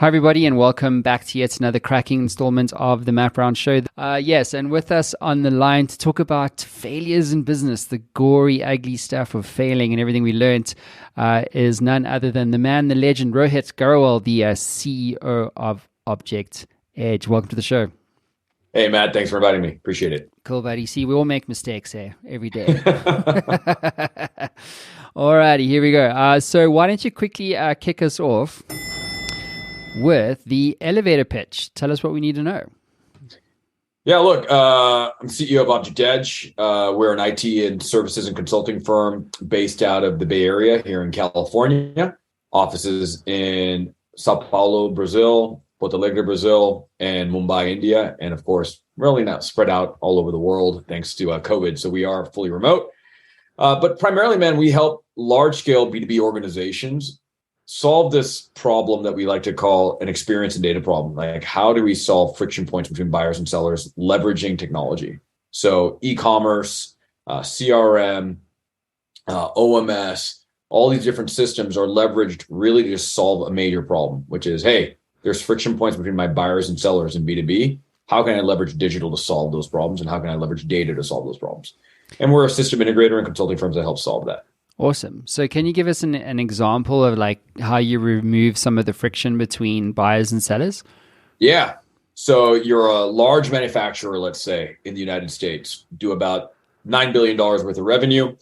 Hi, everybody, and welcome back to yet another cracking installment of the Matt Brown Show. Yes, and with us on the line to talk about failures in business, the gory, ugly stuff of failing and everything we learned, is none other than the man, the legend, Rohit Garewal, the CEO of Object Edge. Welcome to the show. Hey, Matt, thanks for inviting me. Appreciate it. Cool, buddy. See, we all make mistakes here every day. Alrighty, here we go. So why don't you quickly kick us off with the elevator pitch. Tell us what we need to know. Yeah, look, I'm CEO of Object Edge. We're an IT and services and consulting firm based out of the Bay Area here in California. Offices in Sao Paulo, Brazil, Porto Alegre, Brazil, and Mumbai, India. And of course, really not spread out all over the world thanks to COVID. So we are fully remote. But primarily, man, we help large-scale B2B organizations solve this problem that we like to call an experience and data problem. Like, how do we solve friction points between buyers and sellers leveraging technology? So eCommerce, CRM, OMS, all these different systems are leveraged really to just solve a major problem, which is, hey, there's friction points between my buyers and sellers in B2B. How can I leverage digital to solve those problems? And how can I leverage data to solve those problems? And we're a system integrator and consulting firms that help solve that. Awesome. So can you give us an example of like how you remove some of the friction between buyers and sellers? Yeah. So you're a large manufacturer, let's say, in the United States, do about $9 billion worth of revenue.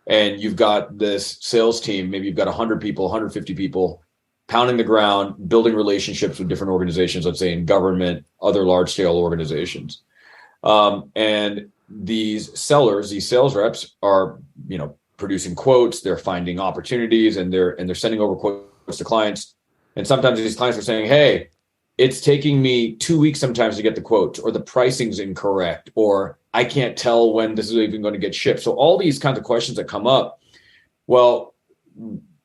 And you've got this sales team, maybe you've got 100 people, 150 people pounding the ground, building relationships with different organizations, let's say in government, other large scale organizations. And these sellers, these sales reps are, producing quotes, they're finding opportunities, and they're sending over quotes to clients. And sometimes these clients are saying, hey, it's taking me 2 weeks sometimes to get the quote, or the pricing's incorrect, or I can't tell when this is even going to get shipped. So all these kinds of questions that come up, well,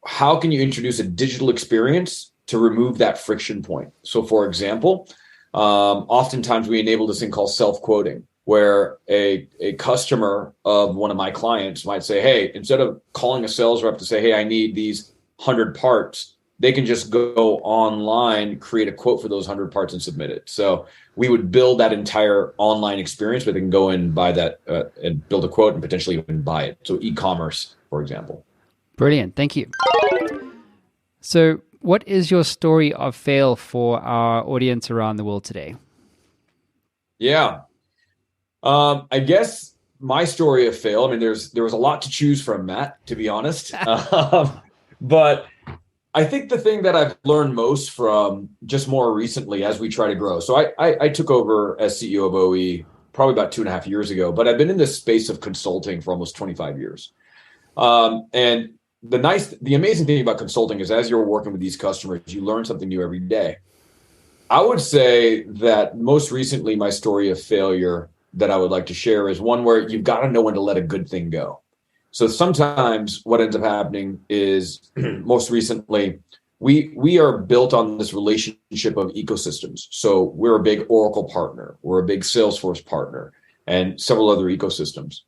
how can you introduce a digital experience to remove that friction point? So for example, oftentimes we enable this thing called self-quoting, where a customer of one of my clients might say, hey, instead of calling a sales rep to say, hey, I need these 100 parts, they can just go online, create a quote for those 100 parts and submit it. So we would build that entire online experience where they can go in and buy that and build a quote and potentially even buy it. So eCommerce, for example. Brilliant. Thank you. So what is your story of fail for our audience around the world today? Yeah. I guess my story of fail, there was a lot to choose from, Matt, to be honest. But I think the thing that I've learned most from just more recently as we try to grow. So I took over as CEO of OE probably about 2.5 years ago, but I've been in this space of consulting for almost 25 years. And the amazing thing about consulting is as you're working with these customers, you learn something new every day. I would say that most recently, my story of failure that I would like to share is one where you've got to know when to let a good thing go. So sometimes what ends up happening is most recently, we are built on this relationship of ecosystems. So we're a big Oracle partner, we're a big Salesforce partner, and several other ecosystems.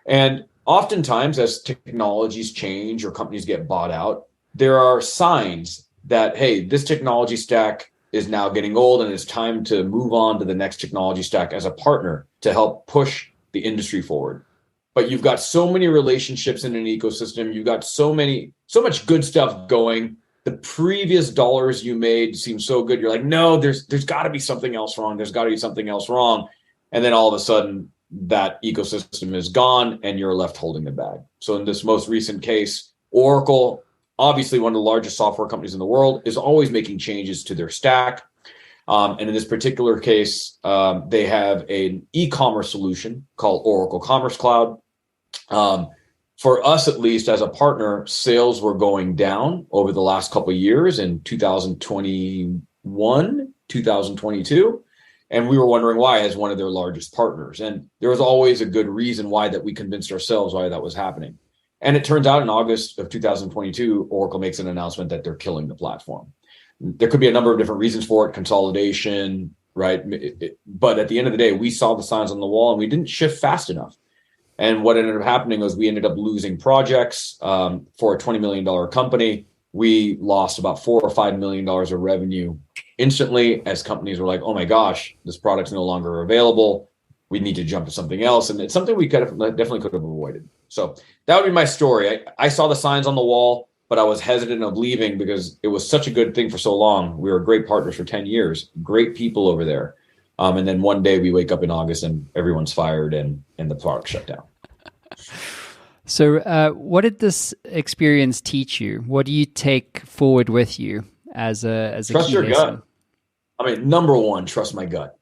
And oftentimes as technologies change or companies get bought out, there are signs that, hey, this technology stack is now getting old and it's time to move on to the next technology stack as a partner to help push the industry forward. But you've got so many relationships in an ecosystem. You've got so much good stuff going. The previous dollars you made seem so good. You're like, no, there's got to be something else wrong. There's got to be something else wrong. And then all of a sudden that ecosystem is gone and you're left holding the bag. So in this most recent case, Oracle, obviously one of the largest software companies in the world, is always making changes to their stack. And in this particular case, they have an e-commerce solution called Oracle Commerce Cloud. For us, at least as a partner, sales were going down over the last couple of years in 2021, 2022. And we were wondering why as one of their largest partners. And there was always a good reason why that we convinced ourselves why that was happening. And it turns out in August of 2022, Oracle makes an announcement that they're killing the platform. There could be a number of different reasons for it, consolidation, right? But at the end of the day, we saw the signs on the wall and we didn't shift fast enough. And what ended up happening was we ended up losing projects for a $20 million company. We lost about $4 or $5 million of revenue instantly as companies were like, oh my gosh, this product's no longer available. We need to jump to something else. And it's something we definitely could have avoided. So that would be my story. I saw the signs on the wall, but I was hesitant of leaving because it was such a good thing for so long. We were great partners for 10 years, great people over there. And then one day we wake up in August and everyone's fired and the product shut down. So what did this experience teach you? What do you take forward with you as a trust key your lesson? gut. I mean, number one, trust my gut.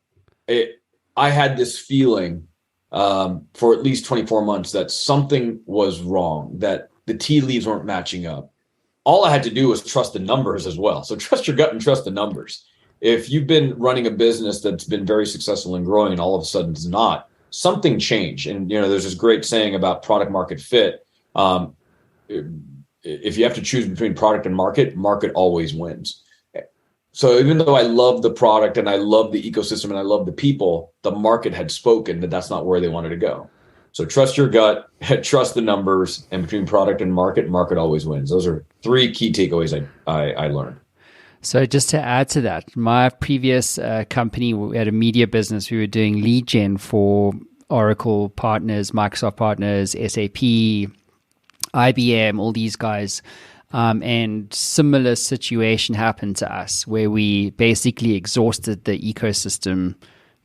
I had this feeling for at least 24 months that something was wrong, that the tea leaves weren't matching up. All I had to do was trust the numbers as well. So trust your gut and trust the numbers. If you've been running a business that's been very successful and growing and all of a sudden it's not, something changed. And, there's this great saying about product market fit. If you have to choose between product and market always wins. So even though I love the product and I love the ecosystem and I love the people, the market had spoken that that's not where they wanted to go. So trust your gut, trust the numbers, and between product and market always wins. Those are three key takeaways I learned. So just to add to that, my previous company, we had a media business. We were doing lead gen for Oracle partners, Microsoft partners, SAP, IBM, all these guys. And similar situation happened to us where we basically exhausted the ecosystem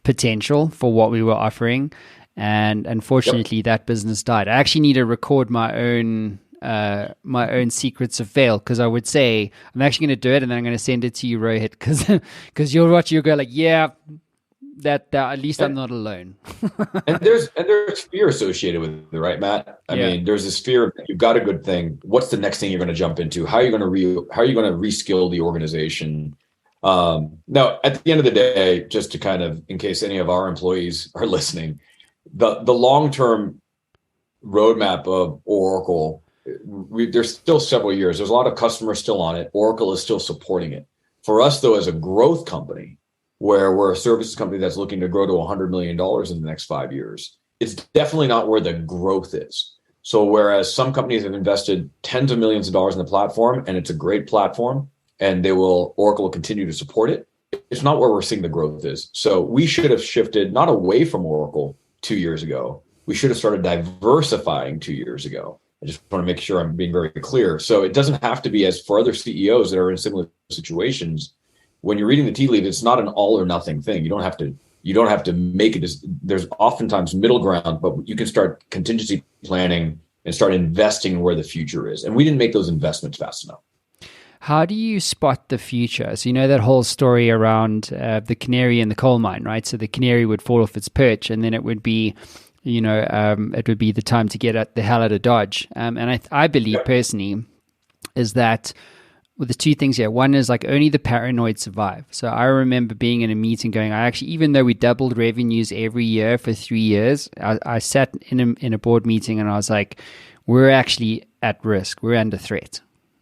potential for what we were offering. And unfortunately, that business died. I actually need to record my own secrets of fail, because I would say I'm actually going to do it and then I'm going to send it to you, Rohit, because you'll watch, you'll go like, yeah, that at least I'm not alone. and there's fear associated with it, right, Matt? I mean, there's this fear of, you've got a good thing. What's the next thing you're going to jump into? How are you going to reskill the organization? Now, at the end of the day, just to kind of, in case any of our employees are listening, the long-term roadmap of Oracle, there's still several years. There's a lot of customers still on it. Oracle is still supporting it. For us, though, as a growth company, where we're a services company that's looking to grow to $100 million in the next 5 years, it's definitely not where the growth is. So whereas some companies have invested tens of millions of dollars in the platform, and it's a great platform, and Oracle will continue to support it, it's not where we're seeing the growth is. So we should have shifted not away from Oracle 2 years ago. We should have started diversifying 2 years ago. I just want to make sure I'm being very clear. So it doesn't have to be, as for other CEOs that are in similar situations, when you're reading the tea leaf, it's not an all or nothing thing. You don't have to make it. There's oftentimes middle ground, but you can start contingency planning and start investing where the future is. And we didn't make those investments fast enough. How do you spot the future? So that whole story around the canary in the coal mine, right? So the canary would fall off its perch, and then it would be, it would be the time to get the hell out of Dodge. And I believe personally is that, well, there's two things here. One is like only the paranoid survive. So I remember being in a meeting going, even though we doubled revenues every year for 3 years, I sat in a board meeting and I was like, we're actually at risk. We're under threat.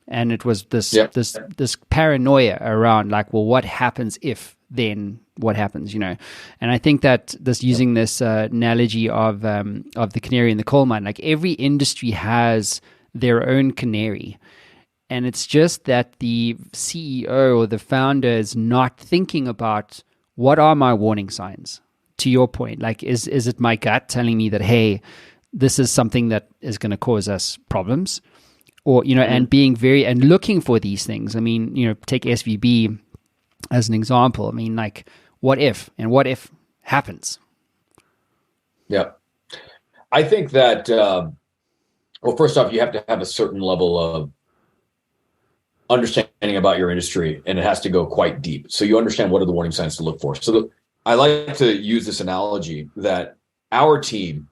And it was this paranoia around like, well, what happens if, then what happens, And I think that using this analogy of the canary in the coal mine, like every industry has their own canary. And it's just that the CEO or the founder is not thinking about, what are my warning signs? To your point, like, is it my gut telling me that, hey, this is something that is going to cause us problems? Or, and being and looking for these things. I mean, take SVB as an example. I mean, like, what if happens? Yeah. I think that, well, first off, you have to have a certain level of understanding about your industry, and it has to go quite deep. So you understand what are the warning signs to look for. So I like to use this analogy that our team,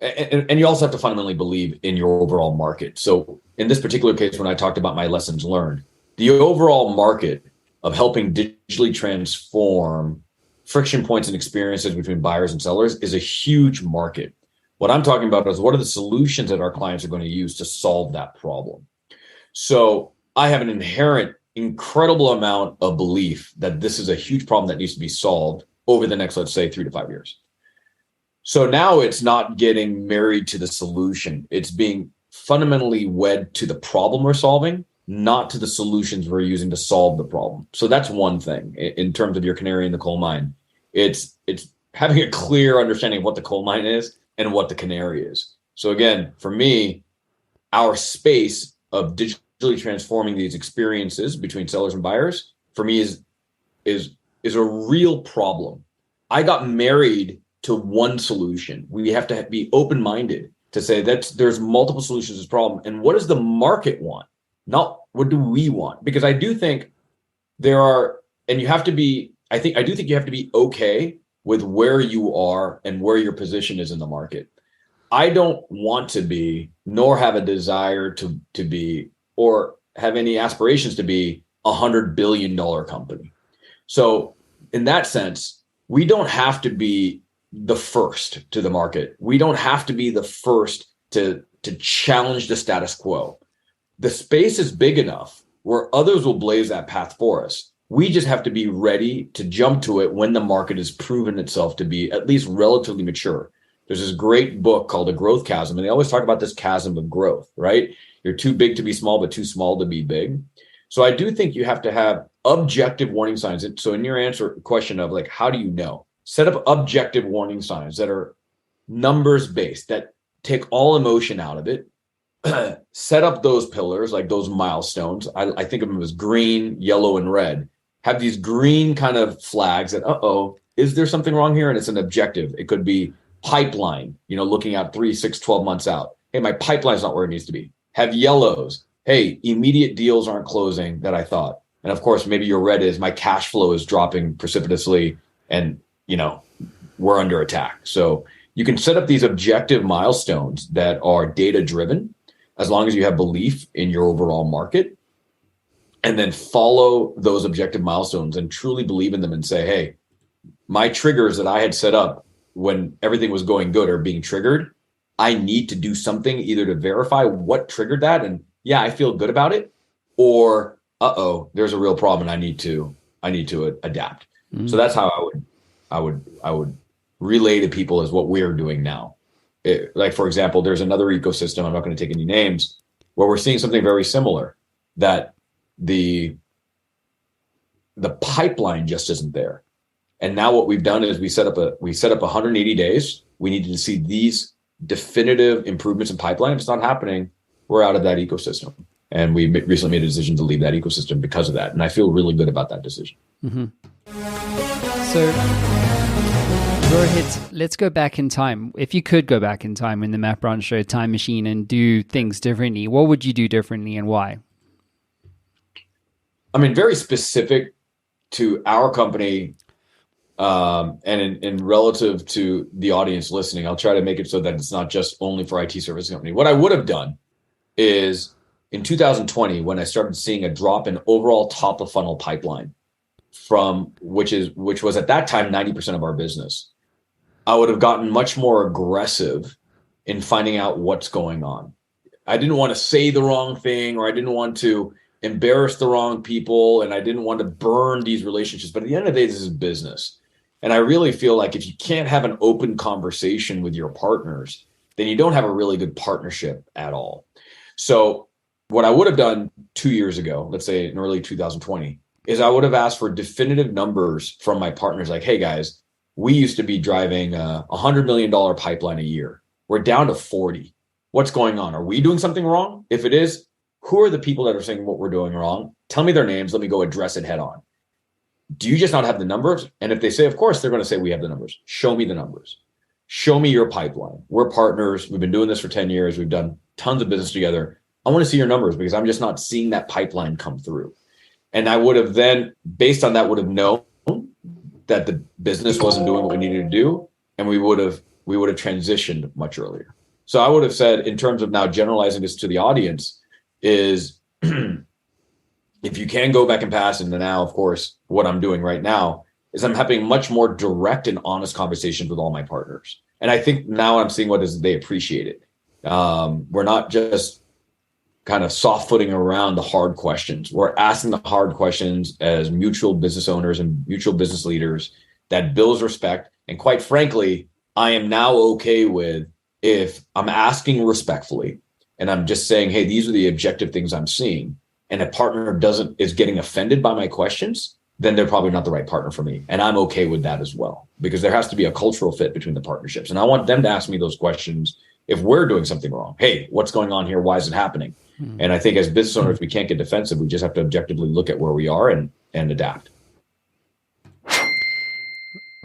and you also have to fundamentally believe in your overall market. So in this particular case, when I talked about my lessons learned, the overall market of helping digitally transform friction points and experiences between buyers and sellers is a huge market. What I'm talking about is, what are the solutions that our clients are going to use to solve that problem? So I have an inherent, incredible amount of belief that this is a huge problem that needs to be solved over the next, let's say, 3 to 5 years. So now it's not getting married to the solution. It's being fundamentally wed to the problem we're solving, not to the solutions we're using to solve the problem. So that's one thing in terms of your canary in the coal mine. It's having a clear understanding of what the coal mine is and what the canary is. So again, for me, our space of digitally transforming these experiences between sellers and buyers, for me, is a real problem. I got married to one solution. We have to be open-minded to say that there's multiple solutions to this problem. And what does the market want? Not what do we want? Because I do think there are, and you have to be, I do think you have to be okay with where you are and where your position is in the market. I don't want to be, nor have a desire to be, or have any aspirations to be $100 billion company. So in that sense, we don't have to be the first to the market. We don't have to be the first to challenge the status quo. The space is big enough where others will blaze that path for us. We just have to be ready to jump to it when the market has proven itself to be at least relatively mature. There's this great book called A Growth Chasm, and they always talk about this chasm of growth, right? You're too big to be small, but too small to be big. So I do think you have to have objective warning signs. So in your question of like, how do you know? Set up objective warning signs that are numbers based, that take all emotion out of it. Set up those pillars, like those milestones. I think of them as green, yellow, and red. Have these green kind of flags that, is there something wrong here? And it's an objective. It could be pipeline, looking out 3, 6, 12 months out. Hey, my pipeline's not where it needs to be. Have yellows. Hey, immediate deals aren't closing that I thought. And of course, maybe your red is my cash flow is dropping precipitously and, we're under attack. So you can set up these objective milestones that are data driven, as long as you have belief in your overall market, and then follow those objective milestones and truly believe in them and say, hey, my triggers that I had set up when everything was going good are being triggered. I need to do something either to verify what triggered that. And yeah, I feel good about it, or, there's a real problem and I need to adapt. Mm-hmm. So that's how I would relay to people is what we're doing now. Like, for example, there's another ecosystem, I'm not going to take any names, where we're seeing something very similar, that the pipeline just isn't there. And now what we've done is we set up 180 days. We needed to see these definitive improvements in pipeline. If it's not happening, we're out of that ecosystem. And we recently made a decision to leave that ecosystem because of that. And I feel really good about that decision. Mm-hmm. So, Rohit, let's go back in time. If you could go back in time in the Matt Brown Show time machine and do things differently, what would you do differently and why? I mean, very specific to our company, and in relative to the audience listening, I'll try to make it so that it's not just only for IT service company. What I would have done is in 2020, when I started seeing a drop in overall top of funnel pipeline from which was at that time 90% of our business, I would have gotten much more aggressive in finding out what's going on. I didn't want to say the wrong thing, or I didn't want to embarrass the wrong people, and I didn't want to burn these relationships. But at the end of the day, this is business. And I really feel like if you can't have an open conversation with your partners, then you don't have a really good partnership at all. So what I would have done 2 years ago, let's say in early 2020, is I would have asked for definitive numbers from my partners. Like, hey guys, we used to be driving a $100 million pipeline a year. We're down to 40. What's going on? Are we doing something wrong? If it is, who are the people that are saying what we're doing wrong? Tell me their names. Let me go address it head on. Do you just not have the numbers? And if they say, of course, they're going to say, we have the numbers. Show me the numbers. Show me your pipeline. We're partners. We've been doing this for 10 years. We've done tons of business together. I want to see your numbers because I'm just not seeing that pipeline come through. And I would have then, based on that, would have known that the business wasn't doing what we needed to do. And we would have transitioned much earlier. So I would have said, in terms of now generalizing this to the audience, is if you can go back and pass, and now, of course, what I'm doing right now is I'm having much more direct and honest conversations with all my partners. And I think now I'm seeing what is they appreciate it. We're not just kind of soft footing around the hard questions. We're asking the hard questions as mutual business owners and mutual business leaders that builds respect. And quite frankly, I am now okay with, if I'm asking respectfully and I'm just saying, hey, these are the objective things I'm seeing. and a partner is getting offended by my questions, then they're probably not the right partner for me. And I'm okay with that as well, because there has to be a cultural fit between the partnerships. And I want them to ask me those questions if we're doing something wrong. Hey, what's going on here? Why is it happening? And I think as business owners, we can't get defensive. We just have to objectively look at where we are and adapt.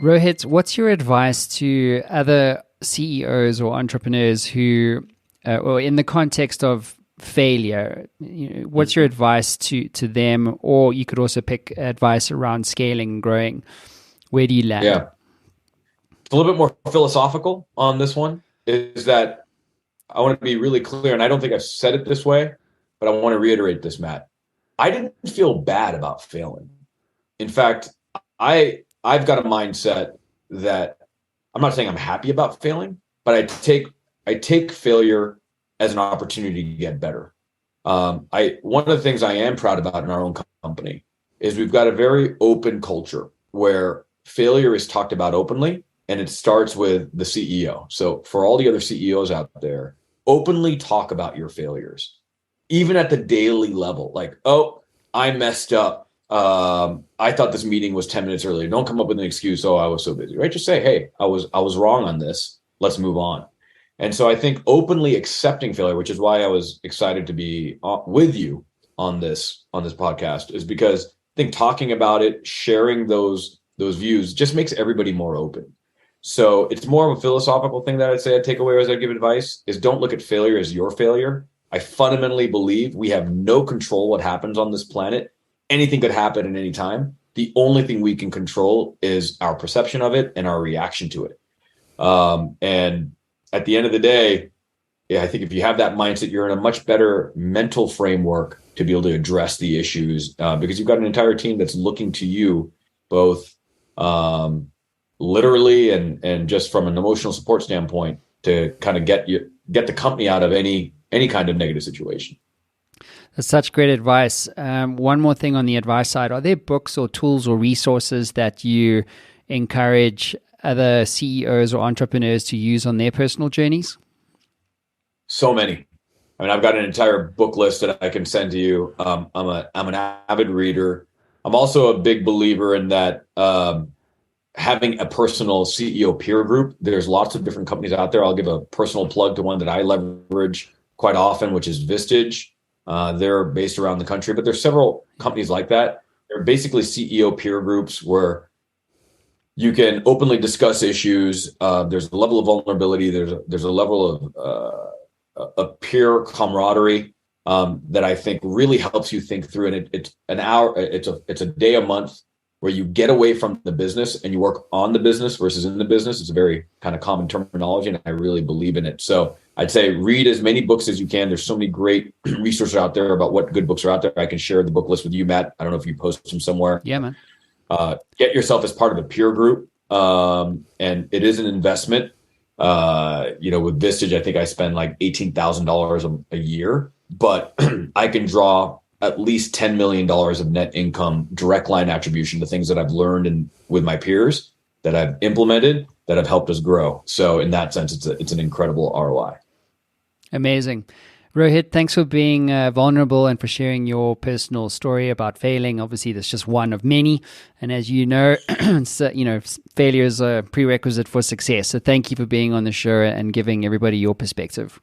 Rohit, what's your advice to other CEOs or entrepreneurs who, or in the context of failure, what's your advice to them? Or you could also pick advice around scaling and growing. Where do you land? Yeah. It's a little bit more philosophical on this one, is that I want to be really clear, and I don't think I've said it this way, but I want to reiterate this, Matt. I didn't feel bad about failing. In fact, I've got a mindset that I'm not saying I'm happy about failing, but I take failure as an opportunity to get better. One of the things I am proud about in our own company is we've got a very open culture where failure is talked about openly, and it starts with the CEO. So for all the other CEOs out there, openly talk about your failures, even at the daily level. Like, oh, I messed up. I thought this meeting was 10 minutes earlier. Don't come up with an excuse. Oh, I was so busy, right? Just say, hey, I was wrong on this. Let's move on. And so I think openly accepting failure, which is why I was excited to be with you on this podcast, is because I think talking about it, sharing those views just makes everybody more open. So it's more of a philosophical thing that I'd say I'd take away as I give advice, is don't look at failure as your failure. I fundamentally believe we have no control what happens on this planet. Anything could happen at any time. The only thing we can control is our perception of it and our reaction to it. And at the end of the day, I think if you have that mindset, you're in a much better mental framework to be able to address the issues, because you've got an entire team that's looking to you, both literally and just from an emotional support standpoint, to kind of get the company out of any kind of negative situation. That's such great advice. One more thing on the advice side, are there books or tools or resources that you encourage other CEOs or entrepreneurs to use on their personal journeys? So many. I mean, I've got an entire book list that I can send to you. I'm an avid reader. I'm also a big believer in that having a personal CEO peer group. There's lots of different companies out there. I'll give a personal plug to one that I leverage quite often, which is Vistage. They're based around the country, but there's several companies like that. They're basically CEO peer groups where you can openly discuss issues. There's a level of vulnerability. There's a level of a peer camaraderie that I think really helps you think through. And it's an hour. It's a day a month where you get away from the business and you work on the business versus in the business. It's a very kind of common terminology, and I really believe in it. So I'd say read as many books as you can. There's so many great resources out there about what good books are out there. I can share the book list with you, Matt. I don't know if you post them somewhere. Yeah, man. Get yourself as part of a peer group. And it is an investment. With Vistage, I think I spend like $18,000 a year, but I can draw at least $10 million of net income, direct line attribution to things that I've learned with my peers, that I've implemented, that have helped us grow. So in that sense, it's an incredible ROI. Amazing. Rohit, thanks for being vulnerable and for sharing your personal story about failing. Obviously, that's just one of many. And as you know, failure is a prerequisite for success. So thank you for being on the show and giving everybody your perspective.